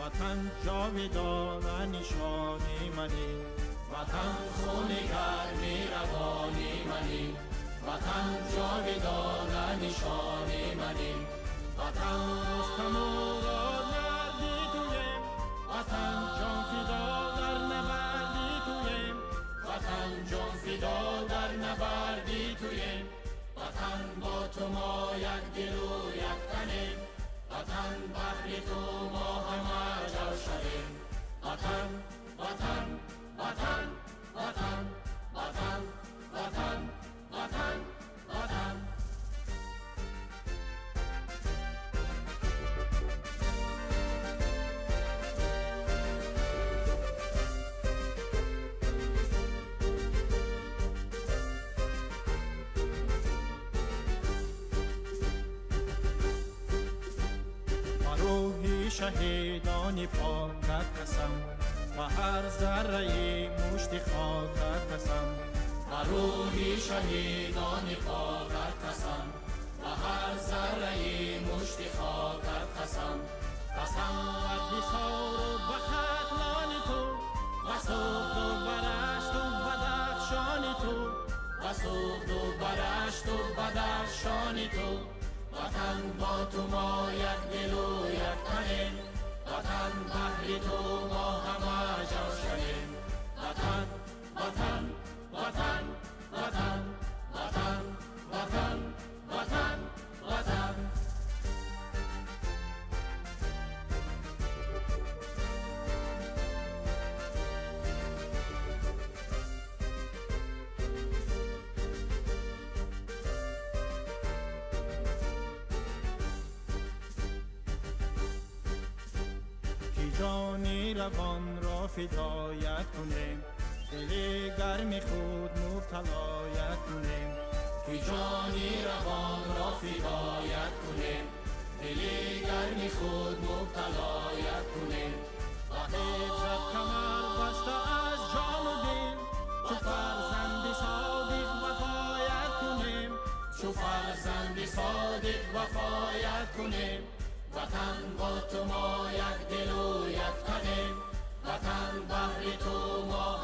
وطن جاودانه نشانی منی، وطن خون گرمی روانی منی، وطن جاودانه نشانی منی، وطن رستم و را مردی تویم، وطن جان فدا در نبردی تویم، وطن جان فدا در نبردی تویم، وطن با تو ما یک دل و یک تنیم، وطن بهر تو ما همه جوشنیم، وطن وطن وطن وطن وطن وطن وطن وطن. روحی شهیدان پاکت قسم، و هر ذره مشت خاکت قسم، و روحی شهیدان پاکت قسم، و هر ذره مشت خاکت قسم، قسم و حسار و بخطلان تو، و سوخت و برشت و بدخشان تو، و سوخت و برشت و بدخشان تو، وطن با تو ما یک دل و یک تنیم، وطن بهر تو ما همه جوشنیم، وطن وطن وطن وطن وطن وطن وطن وطن. جانی روان را فدایت کنیم، دل گرم خود مبتلایت کنیم، که جانی روان را فدایت کنیم، دل گرم خود مبتلایت کنیم، حفظت کمر بسته از جان و دل، چو فرزند صادق وفایت کنیم، چو فرزند صادق وفایت کنیم، وطن با تو ما یک دل و یک تنیم، وطن بهر تو ما